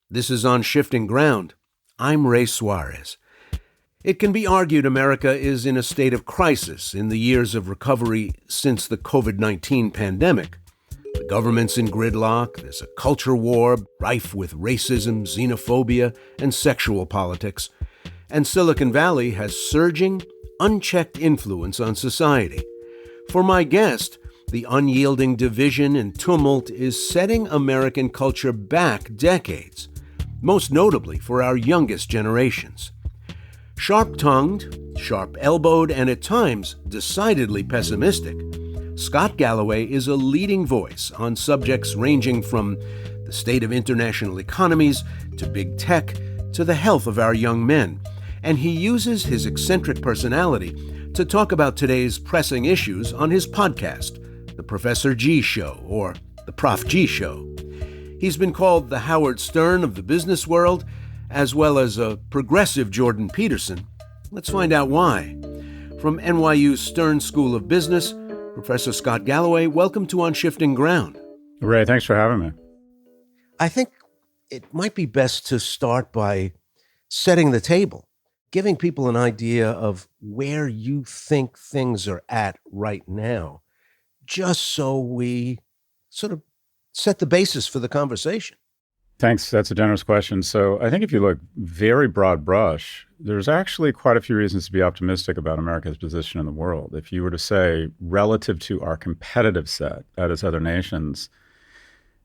This is On Shifting Ground. I'm Ray Suarez. It can be argued America is in a state of crisis in the years of recovery since the COVID-19 pandemic. The government's in gridlock, there's a culture war rife with racism, xenophobia, and sexual politics. And Silicon Valley has surging, unchecked influence on society. For my guest, the unyielding division and tumult is setting American culture back decades, most notably for our youngest generations. Sharp-tongued, sharp-elbowed, and at times decidedly pessimistic, Scott Galloway is a leading voice on subjects ranging from the state of international economies to big tech to the health of our young men, and he uses his eccentric personality to talk about today's pressing issues on his podcast, The Professor G Show, or The Prof G Show. He's been called the Howard Stern of the business world, as well as a progressive Jordan Peterson. Let's find out why. From NYU's Stern School of Business, Professor Scott Galloway, welcome to On Shifting Ground. Ray, thanks for having me. I think it might be best to start by setting the table, giving people an idea of where you think things are at right now, just so we sort of set the basis for the conversation. Thanks. That's a generous question. So I think if you look very broad brush, there's actually quite a few reasons to be optimistic about America's position in the world. If you were to say, relative to our competitive set, that is other nations,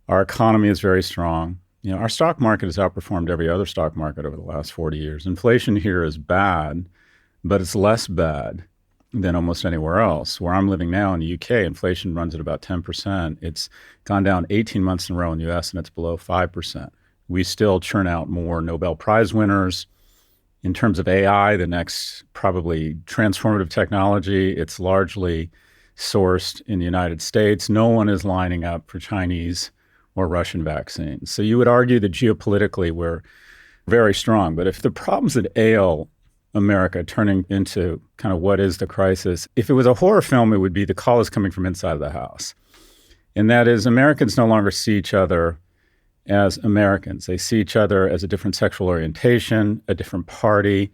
our economy is very strong. You know, our stock market has outperformed every other stock market over the last 40 years. Inflation here is bad, but it's less bad than almost anywhere else. Where I'm living now in the UK, inflation runs at about 10%. It's gone down 18 months in a row in the US, and it's below 5%. We still churn out more Nobel Prize winners. In terms of AI, the next probably transformative technology, it's largely sourced in the United States. No one is lining up for Chinese or Russian vaccines. So you would argue that geopolitically we're very strong. But if the problems that ail America turning into kind of what is the crisis, if it was a horror film, it would be the call is coming from inside of the house. And that is, Americans no longer see each other as Americans. They see each other as a different sexual orientation, a different party.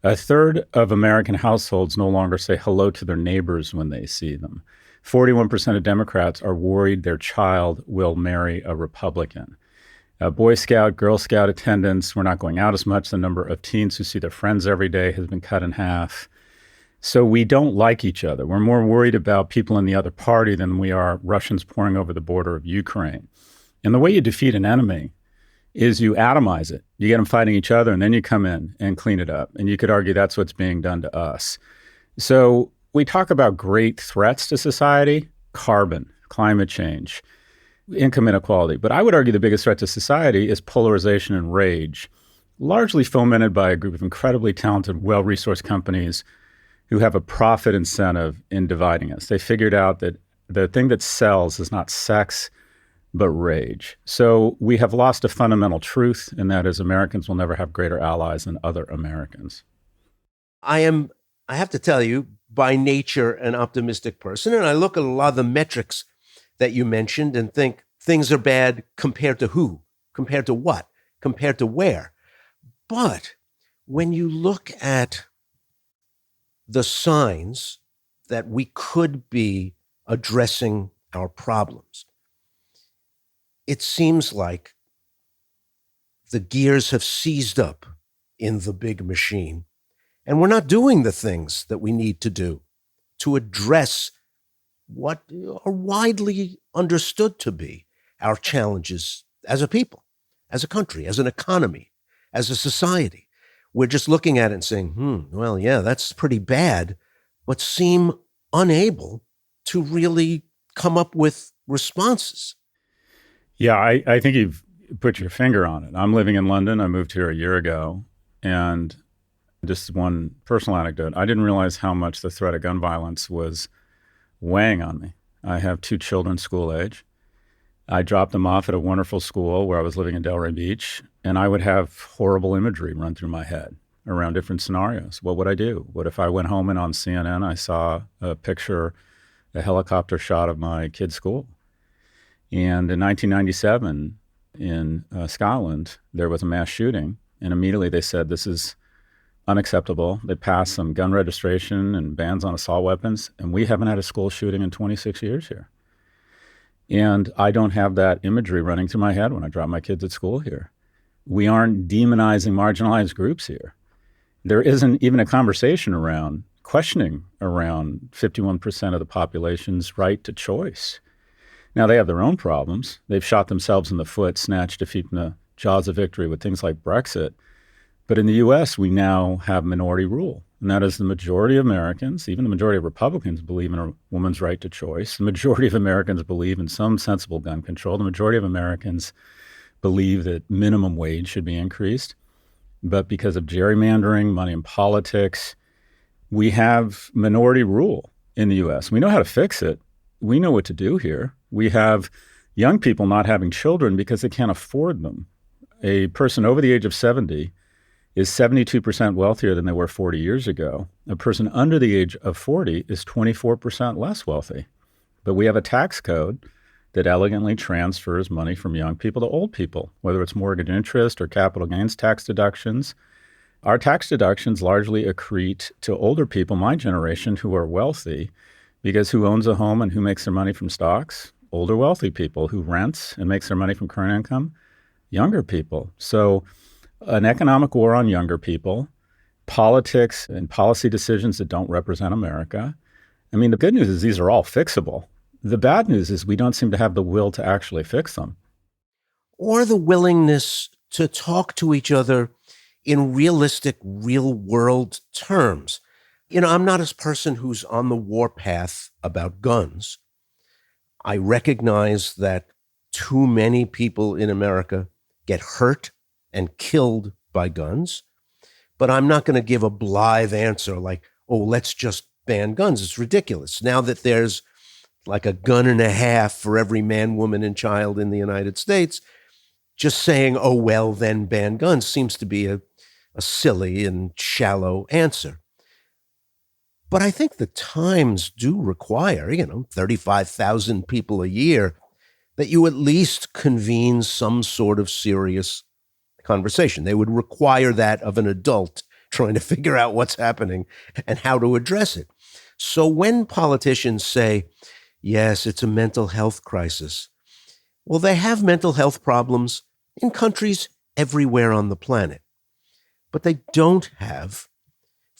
A third of American households no longer say hello to their neighbors when they see them. 41% of Democrats are worried their child will marry a Republican. Boy Scout, Girl Scout attendance, we're not going out as much. The number of teens who see their friends every day has been cut in half. So we don't like each other. We're more worried about people in the other party than we are Russians pouring over the border of Ukraine. And the way you defeat an enemy is you atomize it. You get them fighting each other, and then you come in and clean it up. And you could argue that's what's being done to us. So we talk about great threats to society: carbon, climate change, income inequality. But I would argue the biggest threat to society is polarization and rage, largely fomented by a group of incredibly talented, well-resourced companies who have a profit incentive in dividing us. They figured out that the thing that sells is not sex, but rage. So we have lost a fundamental truth, and that is Americans will never have greater allies than other Americans. I have to tell you, by nature, an optimistic person, and I look at a lot of the metrics that you mentioned and think things are bad compared to who, compared to what, compared to where. But when you look at the signs that we could be addressing our problems, it seems like the gears have seized up in the big machine, and we're not doing the things that we need to do to address what are widely understood to be our challenges as a people, as a country, as an economy, as a society. We're just looking at it and saying, well, yeah, that's pretty bad, but seem unable to really come up with responses. Yeah, I think you've put your finger on it. I'm living in London. I moved here a year ago. And just one personal anecdote, I didn't realize how much the threat of gun violence was weighing on me. I have 2 children school age. I dropped them off at a wonderful school where I was living in Delray Beach, and I would have horrible imagery run through my head around different scenarios. What would I do? What if I went home and on CNN I saw a picture, a helicopter shot of my kid's school? And in 1997, in Scotland, there was a mass shooting, and immediately they said this is unacceptable. They passed some gun registration and bans on assault weapons, and we haven't had a school shooting in 26 years here. And I don't have that imagery running through my head when I drop my kids at school here. We aren't demonizing marginalized groups here. There isn't even a conversation around questioning around 51% of the population's right to choice. Now, they have their own problems. They've shot themselves in the foot, snatched defeat from the jaws of victory with things like Brexit. But in the U.S., we now have minority rule. And that is the majority of Americans, even the majority of Republicans, believe in a woman's right to choice. The majority of Americans believe in some sensible gun control. The majority of Americans believe that minimum wage should be increased. But because of gerrymandering, money in politics, we have minority rule in the U.S. We know how to fix it. We know what to do here. We have young people not having children because they can't afford them. A person over the age of 70 is 72% wealthier than they were 40 years ago. A person under the age of 40 is 24% less wealthy. But we have a tax code that elegantly transfers money from young people to old people, whether it's mortgage interest or capital gains tax deductions. Our tax deductions largely accrete to older people, my generation, who are wealthy, because who owns a home and who makes their money from stocks? Older wealthy people. Who rents and makes their money from current income? Younger people. So an economic war on younger people, politics and policy decisions that don't represent America. I mean, the good news is these are all fixable. The bad news is we don't seem to have the will to actually fix them. Or the willingness to talk to each other in realistic, real-world terms. You know, I'm not a person who's on the warpath about guns. I recognize that too many people in America get hurt and killed by guns, but I'm not going to give a blithe answer like, oh, let's just ban guns. It's ridiculous. Now that there's like a gun and a half for every man, woman, and child in the United States, just saying, oh, well, then ban guns seems to be a silly and shallow answer. But I think the times do require, 35,000 people a year, that you at least convene some sort of serious conversation. They would require that of an adult trying to figure out what's happening and how to address it. So when politicians say, yes, it's a mental health crisis, well, they have mental health problems in countries everywhere on the planet, but they don't have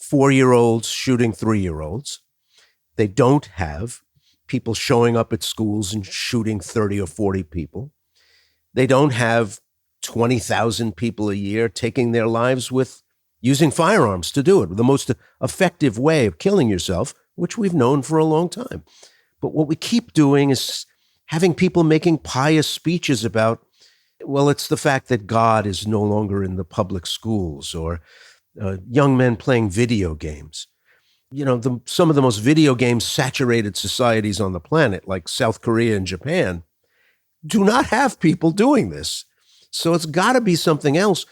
4-year-olds shooting 3-year-olds. They don't have people showing up at schools and shooting 30 or 40 people. They don't have 20,000 people a year taking their lives with using firearms to do it, the most effective way of killing yourself, which we've known for a long time. But what we keep doing is having people making pious speeches about, well, it's the fact that God is no longer in the public schools, or young men playing video games. Some of the most video game saturated societies on the planet, like South Korea and Japan, do not have people doing this. So it's got to be something else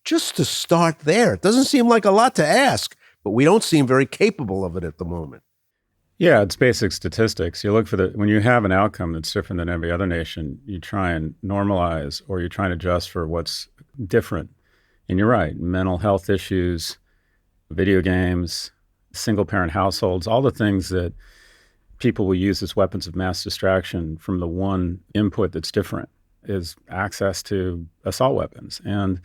just to start there. It doesn't seem like a lot to ask, but we don't seem very capable of it at the moment. Yeah, it's basic statistics. You look for when you have an outcome that's different than every other nation, you try and normalize, or you try and adjust for what's different. And you're right, mental health issues, video games, single-parent households, all the things that people will use as weapons of mass distraction from the one input that's different is access to assault weapons. And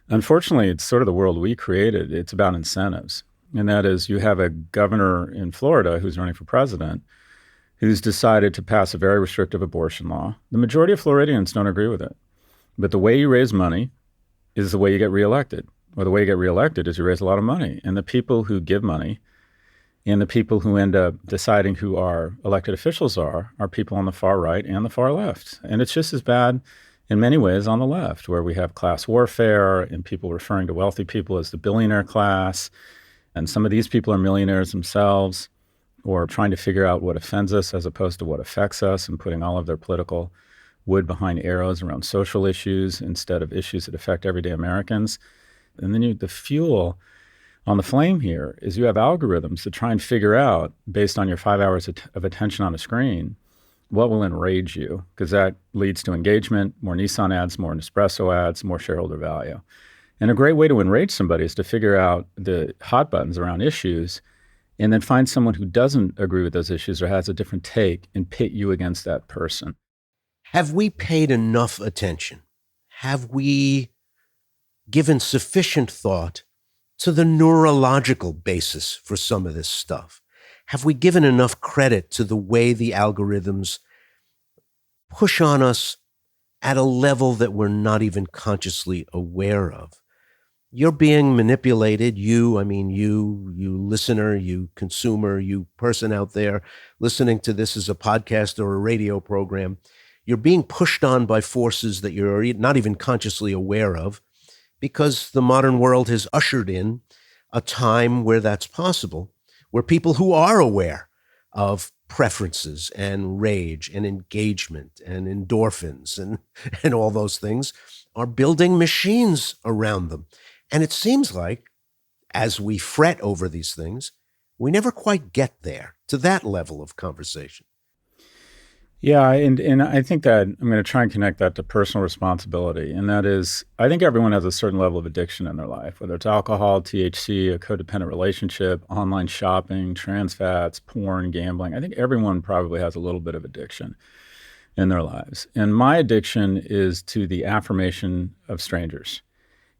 unfortunately, it's sort of the world we created. It's about incentives. And that is, you have a governor in Florida who's running for president who's decided to pass a very restrictive abortion law. The majority of Floridians don't agree with it. But the way you raise money is the way you get reelected. Or the way you get reelected is you raise a lot of money. And the people who give money and the people who end up deciding who our elected officials are people on the far right and the far left. And it's just as bad in many ways on the left, where we have class warfare and people referring to wealthy people as the billionaire class. And some of these people are millionaires themselves, or trying to figure out what offends us as opposed to what affects us, and putting all of their political wood behind arrows around social issues instead of issues that affect everyday Americans. And then the fuel on the flame here is you have algorithms that try and figure out, based on your 5 hours of attention on a screen, what will enrage you, because that leads to engagement, more Nissan ads, more Nespresso ads, more shareholder value. And a great way to enrage somebody is to figure out the hot buttons around issues and then find someone who doesn't agree with those issues or has a different take and pit you against that person. Have we paid enough attention? Have we given sufficient thought to the neurological basis for some of this stuff? Have we given enough credit to the way the algorithms push on us at a level that we're not even consciously aware of? You're being manipulated. You listener, you consumer, you person out there listening to this as a podcast or a radio program. You're being pushed on by forces that you're not even consciously aware of, because the modern world has ushered in a time where that's possible, where people who are aware of preferences and rage and engagement and endorphins and all those things are building machines around them. And it seems like, as we fret over these things, we never quite get there to that level of conversation. Yeah, and I think that I'm going to try and connect that to personal responsibility. And that is, I think everyone has a certain level of addiction in their life, whether it's alcohol, THC, a codependent relationship, online shopping, trans fats, porn, gambling. I think everyone probably has a little bit of addiction in their lives. And my addiction is to the affirmation of strangers.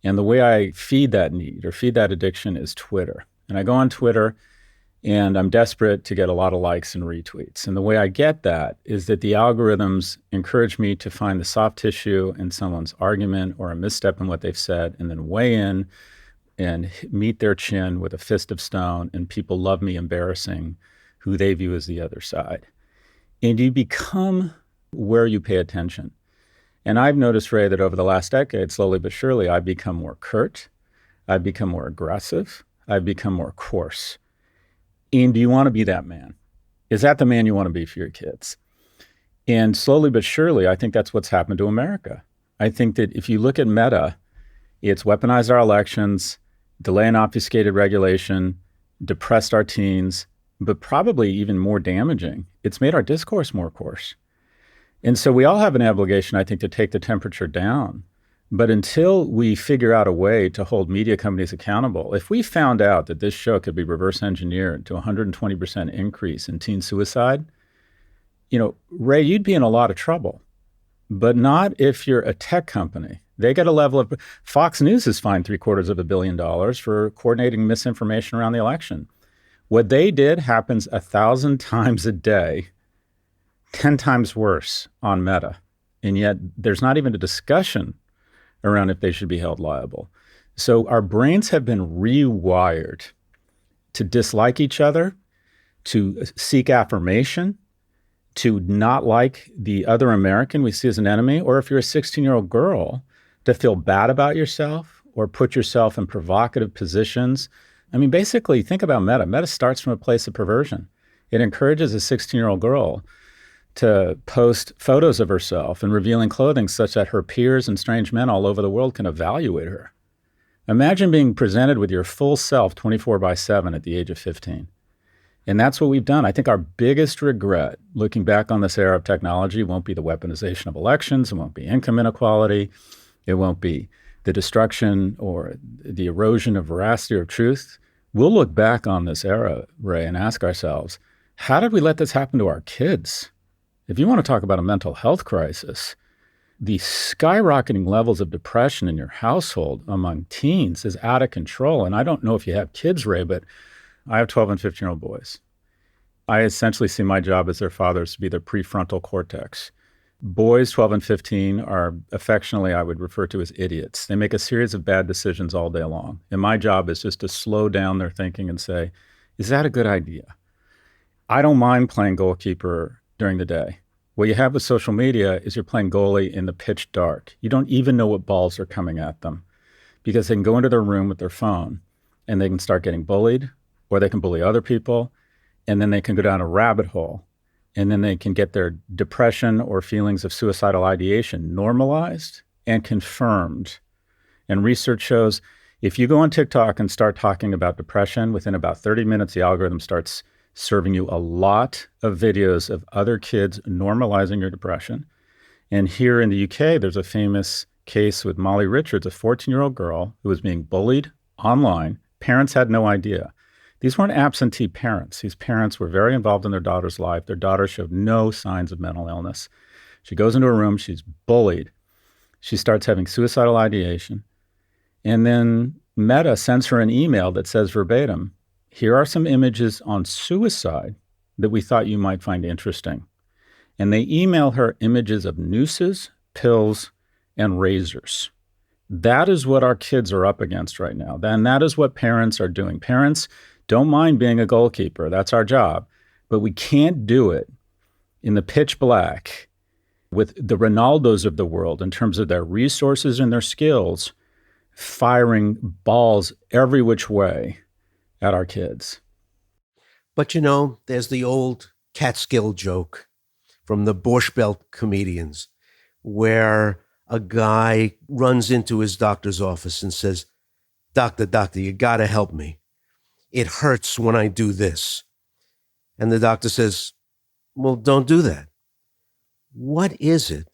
And the way I feed that need or feed that addiction is Twitter. And I go on Twitter and I'm desperate to get a lot of likes and retweets. And the way I get that is that the algorithms encourage me to find the soft tissue in someone's argument or a misstep in what they've said, and then weigh in and meet their chin with a fist of stone. And people love me embarrassing who they view as the other side. And you become where you pay attention. And I've noticed, Ray, that over the last decade, slowly but surely, I've become more curt. I've become more aggressive. I've become more coarse. And do you want to be that man? Is that the man you want to be for your kids? And slowly but surely, I think that's what's happened to America. I think that if you look at Meta, it's weaponized our elections, delay and obfuscated regulation, depressed our teens, but probably even more damaging, it's made our discourse more coarse. And so we all have an obligation, I think, to take the temperature down. But until we figure out a way to hold media companies accountable, if we found out that this show could be reverse engineered to 120% increase in teen suicide, Ray, you'd be in a lot of trouble. But not if you're a tech company. They get a level of, Fox News is fined $750 million for coordinating misinformation around the election. What they did happens 1,000 times a day, 10 times worse on Meta. And yet there's not even a discussion around if they should be held liable. So our brains have been rewired to dislike each other, to seek affirmation, to not like the other American we see as an enemy, or if you're a 16-year-old girl, to feel bad about yourself or put yourself in provocative positions. I mean, basically, think about Meta. Meta starts from a place of perversion. It encourages a 16-year-old girl to post photos of herself in revealing clothing such that her peers and strange men all over the world can evaluate her. Imagine being presented with your full self 24/7 at the age of 15. And that's what we've done. I think our biggest regret, looking back on this era of technology, won't be the weaponization of elections. It won't be income inequality. It won't be the destruction or the erosion of veracity or truth. We'll look back on this era, Ray, and ask ourselves, how did we let this happen to our kids? If you want to talk about a mental health crisis, the skyrocketing levels of depression in your household among teens is out of control. And I don't know if you have kids, Ray, but I have 12 and 15-year-old boys. I essentially see my job as their fathers to be their prefrontal cortex. Boys 12 and 15 are affectionately, I would refer to as idiots. They make a series of bad decisions all day long. And my job is just to slow down their thinking and say, is that a good idea? I don't mind playing goalkeeper during the day. What you have with social media is you're playing goalie in the pitch dark. You don't even know what balls are coming at them because they can go into their room with their phone and they can start getting bullied, or they can bully other people, and then they can go down a rabbit hole, and then they can get their depression or feelings of suicidal ideation normalized and confirmed. And research shows if you go on TikTok and start talking about depression, within about 30 minutes, the algorithm starts serving you a lot of videos of other kids normalizing your depression. And here in the UK, there's a famous case with Molly Richards, a 14-year-old girl who was being bullied online. Parents had no idea. These weren't absentee parents. These parents were very involved in their daughter's life. Their daughter showed no signs of mental illness. She goes into a room, she's bullied. She starts having suicidal ideation. And then Meta sends her an email that says verbatim, here are some images on suicide that we thought you might find interesting. And they email her images of nooses, pills, and razors. That is what our kids are up against right now. And that is what parents are doing. Parents don't mind being a goalkeeper. That's our job. But we can't do it in the pitch black with the Ronaldos of the world in terms of their resources and their skills, firing balls every which way at our kids. But there's the old Catskill joke from the Borscht Belt comedians where a guy runs into his doctor's office and says, doctor, you got to help me. It hurts when I do this. And the doctor says, well, don't do that. What is it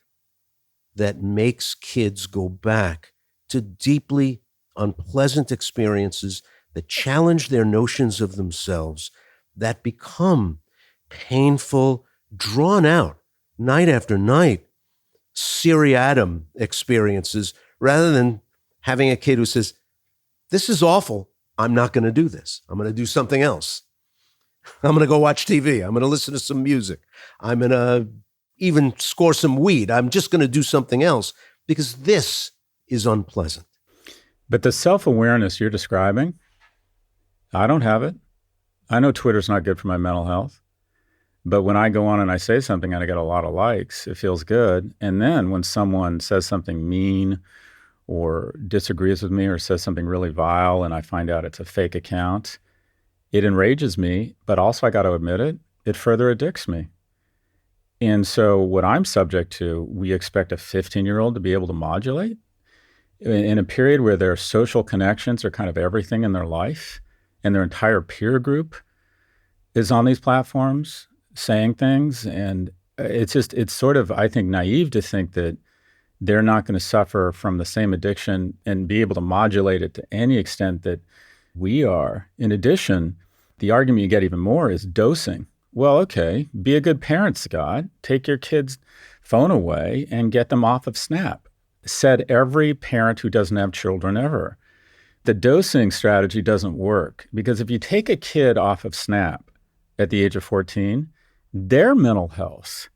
that makes kids go back to deeply unpleasant experiences that challenge their notions of themselves, that become painful, drawn out, night after night, seriatim experiences, rather than having a kid who says, this is awful, I'm not going to do this. I'm going to do something else. I'm going to go watch TV. I'm going to listen to some music. I'm going to even score some weed. I'm just going to do something else because this is unpleasant. But the self-awareness you're describing, I don't have it. I know Twitter's not good for my mental health. But when I go on and I say something and I get a lot of likes, it feels good. And then when someone says something mean or disagrees with me or says something really vile and I find out it's a fake account, it enrages me. But also, I got to admit it, it further addicts me. And so what I'm subject to, we expect a 15-year-old to be able to modulate in a period where their social connections are kind of everything in their life and their entire peer group is on these platforms saying things. And it's sort of, I think, naive to think that they're not going to suffer from the same addiction and be able to modulate it to any extent that we are. In addition, the argument you get even more is dosing. Well, okay, be a good parent, Scott. Take your kid's phone away and get them off of Snap. Said every parent who doesn't have children ever. The dosing strategy doesn't work because if you take a kid off of Snap at the age of 14, their mental health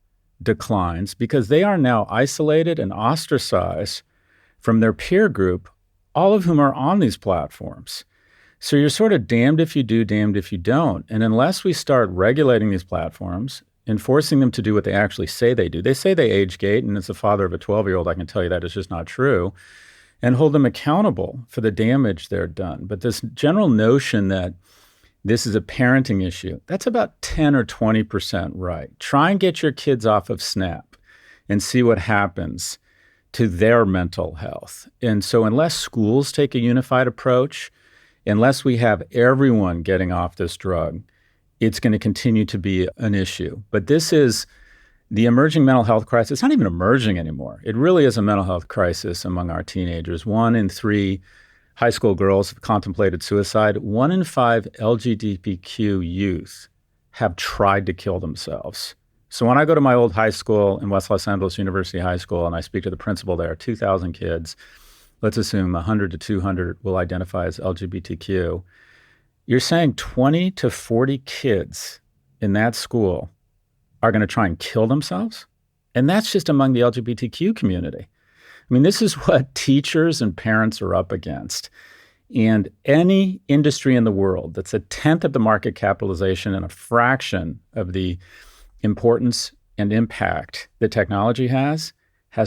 declines because they are now isolated and ostracized from their peer group, all of whom are on these platforms. So you're sort of damned if you do, damned if you don't. And unless we start regulating these platforms and forcing them to do what they actually say they do, they say they age gate, and as the father of a 12-year-old, I can tell you that is just not true, and hold them accountable for the damage they're done. But this general notion that this is a parenting issue, that's about 10 or 20% right. Try and get your kids off of Snap and see what happens to their mental health. And so unless schools take a unified approach, unless we have everyone getting off this drug, it's going to continue to be an issue. But this is the emerging mental health crisis. It's not even emerging anymore. It really is a mental health crisis among our teenagers. 1 in 3 high school girls have contemplated suicide. 1 in 5 LGBTQ youth have tried to kill themselves. So when I go to my old high school in West Los Angeles University High School and I speak to the principal there, 2,000 kids, let's assume 100 to 200 will identify as LGBTQ. You're saying 20 to 40 kids in that school are going to try and kill themselves? And that's just among the LGBTQ community. I mean, this is what teachers and parents are up against. And any industry in the world that's a tenth of the market capitalization and a fraction of the importance and impact that technology has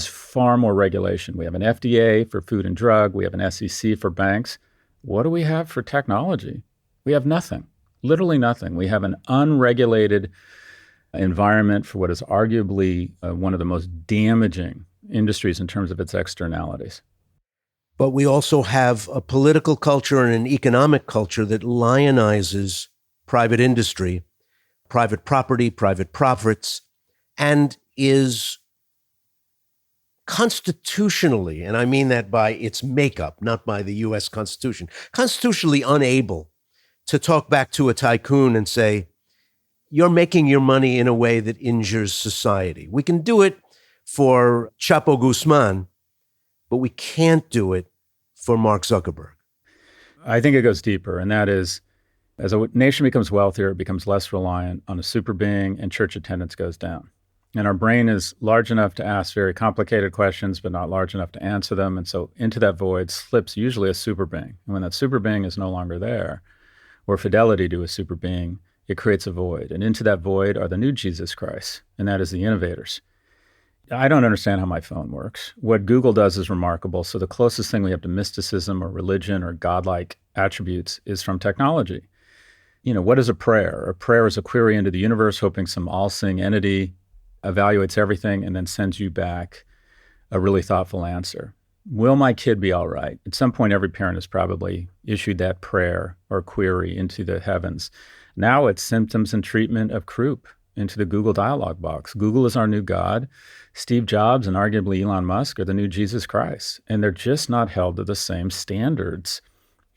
far more regulation. We have an FDA for food and drug. We have an SEC for banks. What do we have for technology? We have nothing, literally nothing. We have an unregulated environment for what is arguably one of the most damaging industries in terms of its externalities. But we also have a political culture and an economic culture that lionizes private industry private property, private profits, and is constitutionally, and I mean that by its makeup, not by the U.S. Constitution, constitutionally unable to talk back to a tycoon and say, you're making your money in a way that injures society. We can do it for Chapo Guzman, but we can't do it for Mark Zuckerberg. I think it goes deeper, and that is, as a nation becomes wealthier, it becomes less reliant on a super being, and church attendance goes down. And our brain is large enough to ask very complicated questions, but not large enough to answer them. And so into that void slips usually a super being. And when that super being is no longer there, or fidelity to a super being, it creates a void. And into that void are the new Jesus Christ, and that is the innovators. I don't understand how my phone works. What Google does is remarkable. So the closest thing we have to mysticism or religion or godlike attributes is from technology. What is a prayer? A prayer is a query into the universe, hoping some all-seeing entity evaluates everything and then sends you back a really thoughtful answer. Will my kid be all right? At some point, every parent has probably issued that prayer or query into the heavens. Now it's symptoms and treatment of croup into the Google dialog box. Google is our new God. Steve Jobs and arguably Elon Musk are the new Jesus Christ. And they're just not held to the same standards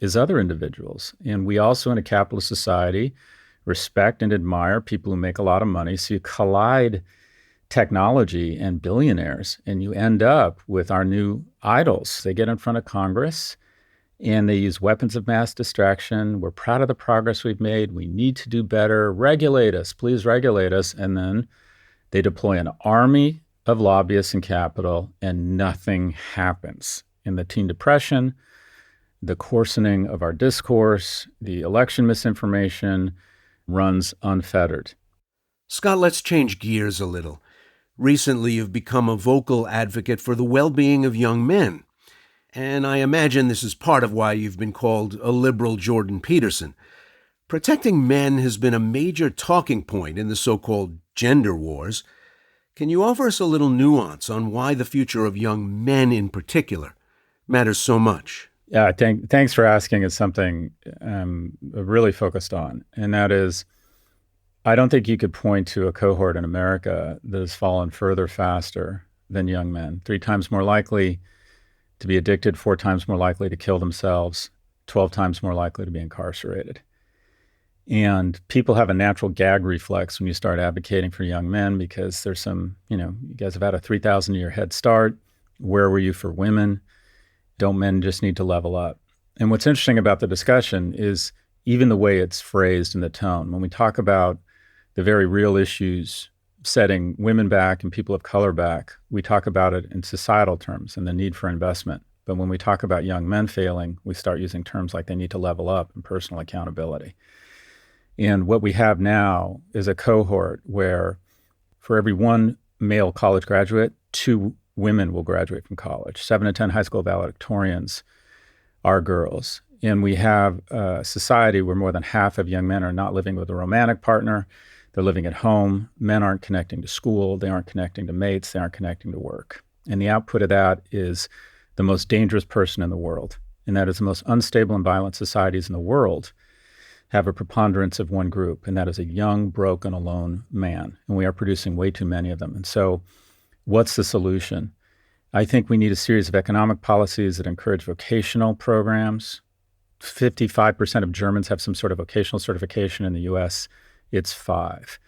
as other individuals. And we also, in a capitalist society, respect and admire people who make a lot of money. So you collide technology and billionaires, and you end up with our new idols. They get in front of Congress and they use weapons of mass distraction. We're proud of the progress we've made. We need to do better. Regulate us, please regulate us. And then they deploy an army of lobbyists in Capitol, and nothing happens. In the teen depression, the coarsening of our discourse, the election misinformation runs unfettered. Scott, let's change gears a little. Recently, you've become a vocal advocate for the well-being of young men. And I imagine this is part of why you've been called a liberal Jordan Peterson. Protecting men has been a major talking point in the so-called gender wars. Can you offer us a little nuance on why the future of young men in particular matters so much? Yeah, thanks for asking. It's something I'm really focused on, and that is, I don't think you could point to a cohort in America that has fallen further faster than young men. 3 times more likely to be addicted, 4 times more likely to kill themselves, 12 times more likely to be incarcerated. And people have a natural gag reflex when you start advocating for young men because there's some, you guys have had a 3,000-year head start. Where were you for women? Don't men just need to level up? And what's interesting about the discussion is even the way it's phrased in the tone. When we talk about the very real issues setting women back and people of color back, we talk about it in societal terms and the need for investment. But when we talk about young men failing, we start using terms like they need to level up and personal accountability. And what we have now is a cohort where for every 1 male college graduate, 2 women will graduate from college. 7 to 10 high school valedictorians are girls. And we have a society where more than half of young men are not living with a romantic partner. They're living at home. Men aren't connecting to school. They aren't connecting to mates. They aren't connecting to work. And the output of that is the most dangerous person in the world. And that is the most unstable and violent societies in the world have a preponderance of one group, and that is a young, broken, alone man. And we are producing way too many of them. And so what's the solution? I think we need a series of economic policies that encourage vocational programs. 55% of Germans have some sort of vocational certification. In the US, it's 5.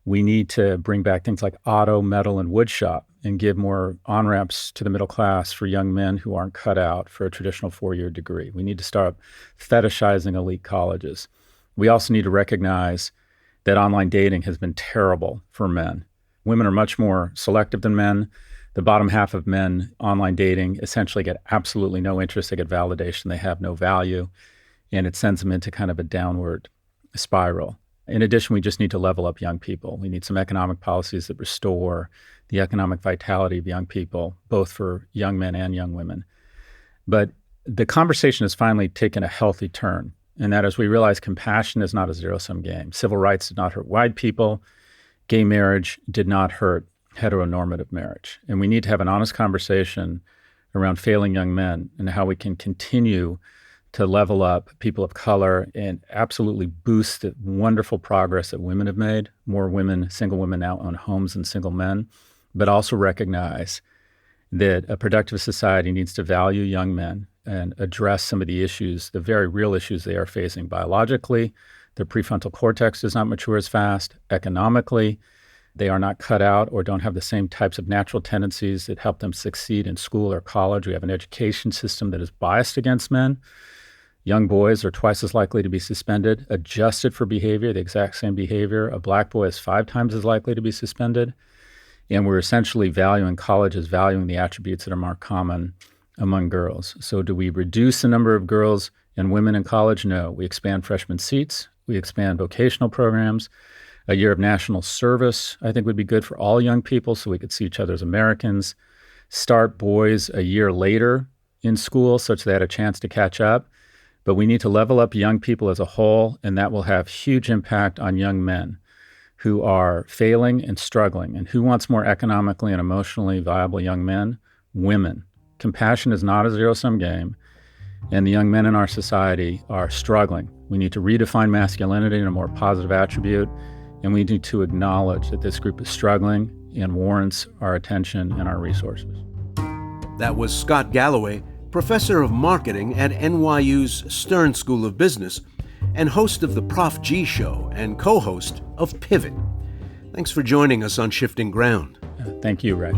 We need to bring back things like auto, metal, and wood shop and give more on-ramps to the middle class for young men who aren't cut out for a traditional 4-year degree. We need to start fetishizing elite colleges. We also need to recognize that online dating has been terrible for men. Women are much more selective than men. The bottom half of men online dating essentially get absolutely no interest. They get validation. They have no value. And it sends them into kind of a downward spiral. In addition, we just need to level up young people. We need some economic policies that restore the economic vitality of young people, both for young men and young women. But the conversation has finally taken a healthy turn. And that is, we realize compassion is not a zero-sum game. Civil rights did not hurt white people. Gay marriage did not hurt heteronormative marriage. And we need to have an honest conversation around failing young men and how we can continue to level up people of color and absolutely boost the wonderful progress that women have made. More women, single women now own homes than single men, but also recognize that a productive society needs to value young men and address some of the issues, the very real issues they are facing biologically. Their prefrontal cortex does not mature as fast. Economically, they are not cut out or don't have the same types of natural tendencies that help them succeed in school or college. We have an education system that is biased against men. Young boys are twice as likely to be suspended, adjusted for behavior, the exact same behavior. A black boy is 5 times as likely to be suspended. And we're essentially valuing college as valuing the attributes that are more common among girls. So do we reduce the number of girls and women in college? No. We expand freshman seats. We expand vocational programs. A year of national service, I think, would be good for all young people so we could see each other as Americans. Start boys a year later in school such they had a chance to catch up. But we need to level up young people as a whole, and that will have huge impact on young men who are failing and struggling. And who wants more economically and emotionally viable young men? Women. Compassion is not a zero-sum game, and the young men in our society are struggling. We need to redefine masculinity in a more positive attribute, and we need to acknowledge that this group is struggling and warrants our attention and our resources. That was Scott Galloway, professor of marketing at NYU's Stern School of Business and host of the Prof G Show and co-host of Pivot. Thanks for joining us on Shifting Ground. Thank you, Ray.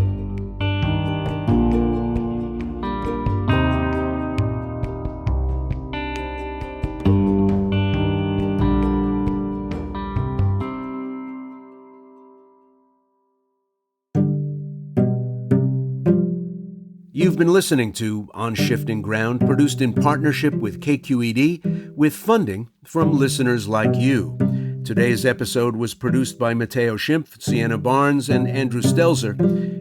You've been listening to On Shifting Ground, produced in partnership with KQED, with funding from listeners like you. Today's episode was produced by Matteo Schimpf, Sienna Barnes, and Andrew Stelzer.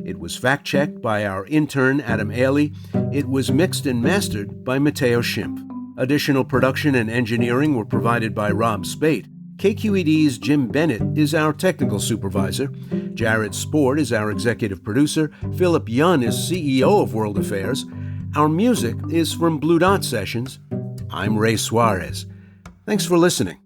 It was fact-checked by our intern, Adam Ailey. It was mixed and mastered by Matteo Schimpf. Additional production and engineering were provided by Rob Spate. KQED's Jim Bennett is our technical supervisor. Jared Sport is our executive producer. Philip Yun is CEO of World Affairs. Our music is from Blue Dot Sessions. I'm Ray Suarez. Thanks for listening.